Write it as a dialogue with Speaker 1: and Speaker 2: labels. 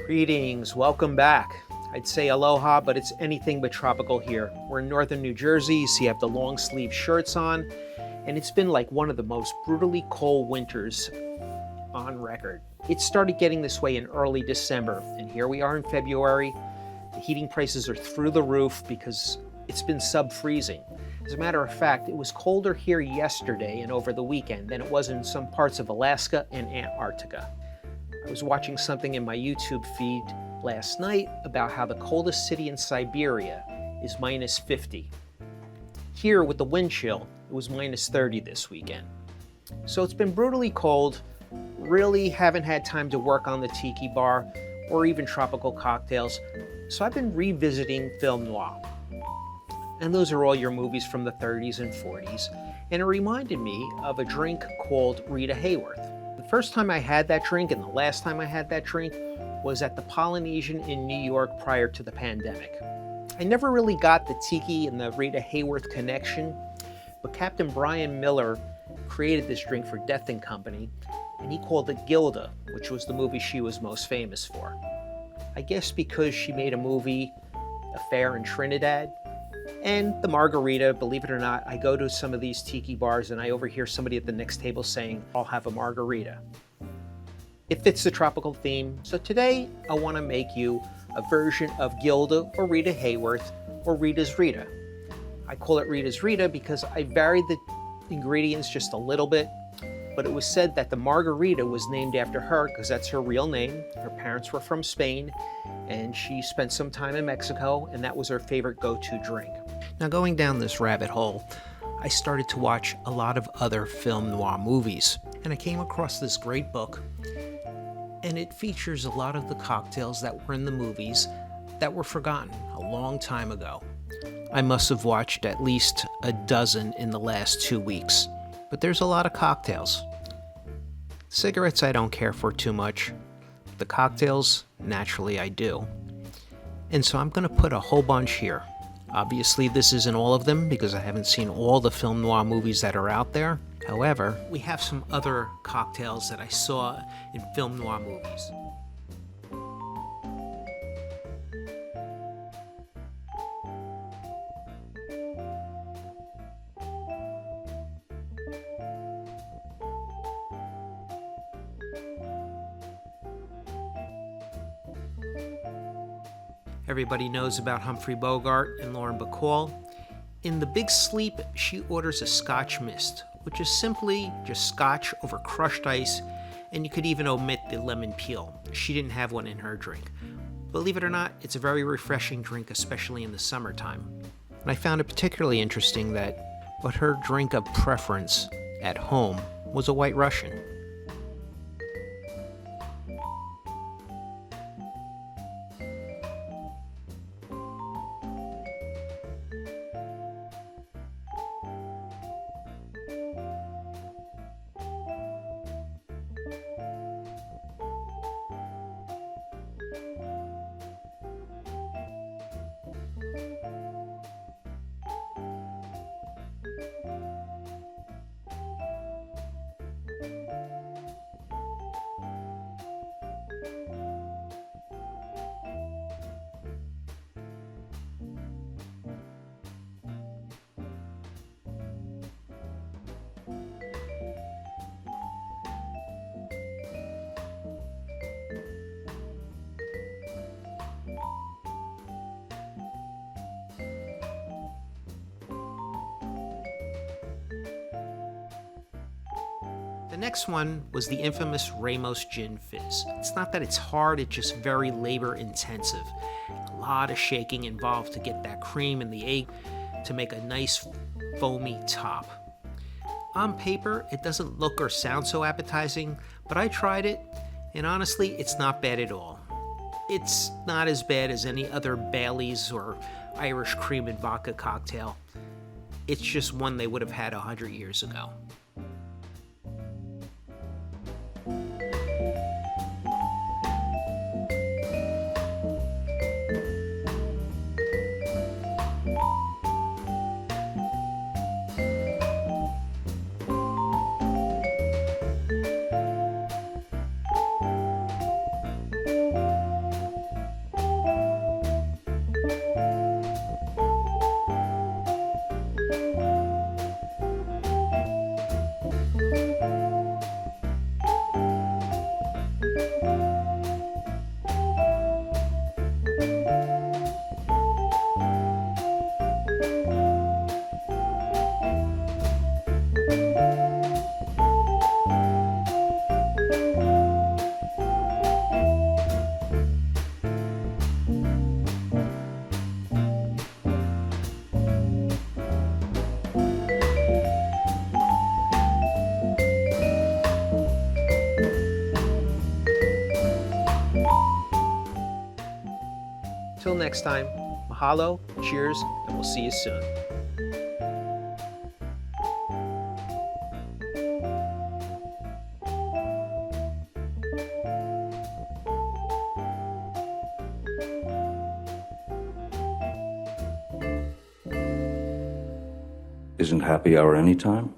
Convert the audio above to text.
Speaker 1: Greetings, welcome back. I'd say aloha, but it's anything but tropical here. We're in northern New Jersey, so you have the long sleeve shirts on, and it's been like one of the most brutally cold winters on record. It started getting this way in early December, and here we are in February. The heating prices are through the roof because it's been sub-freezing. As a matter of fact, it was colder here yesterday and over the weekend than it was in some parts of Alaska and Antarctica. I was watching something in my YouTube feed last night about how the coldest city in Siberia is minus 50. Here with the wind chill, it was minus 30 this weekend. So it's been brutally cold. Really haven't had time to work on the tiki bar or even tropical cocktails. So I've been revisiting film noir. And those are all your movies from the 30s and 40s. And it reminded me of a drink called Rita Hayworth. The first time I had that drink and the last time I had that drink was at the Polynesian in New York prior to the pandemic. I never really got the tiki and the Rita Hayworth connection, but Captain Brian Miller created this drink for Death and Company, and he called it Gilda, which was the movie she was most famous for. I guess because she made a movie, Affair in Trinidad, and the margarita. Believe it or not, I go to some of these tiki bars and I overhear somebody at the next table saying, "I'll have a margarita." It fits the tropical theme, so today I want to make you a version of Gilda or Rita Hayworth or Rita's Rita. I call it Rita's Rita because I varied the ingredients just a little bit, but it was said that the margarita was named after her because that's her real name. Her parents were from Spain, and she spent some time in Mexico, and that was her favorite go-to drink. Now, going down this rabbit hole, I started to watch a lot of other film noir movies, and I came across this great book, and it features a lot of the cocktails that were in the movies that were forgotten a long time ago. I must have watched at least a dozen in the last 2 weeks, but there's a lot of cocktails. Cigarettes I don't care for too much. The cocktails, naturally I do. And so I'm going to put a whole bunch here. Obviously this isn't all of them because I haven't seen all the film noir movies that are out there. However, we have some other cocktails that I saw in film noir movies. Everybody knows about Humphrey Bogart and Lauren Bacall. In The Big Sleep, she orders a Scotch Mist, which is simply just scotch over crushed ice, and you could even omit the lemon peel. She didn't have one in her drink. Believe it or not, it's a very refreshing drink, especially in the summertime. And I found it particularly interesting that her drink of preference at home was a White Russian. The next one was the infamous Ramos Gin Fizz. It's not that it's hard, it's just very labor intensive. A lot of shaking involved to get that cream and the egg to make a nice foamy top. On paper, it doesn't look or sound so appetizing, but I tried it, and honestly, it's not bad at all. It's not as bad as any other Bailey's or Irish cream and vodka cocktail. It's just one they would have had 100 years ago. Till next time, mahalo, cheers, and we'll see you soon.
Speaker 2: Isn't happy hour any time?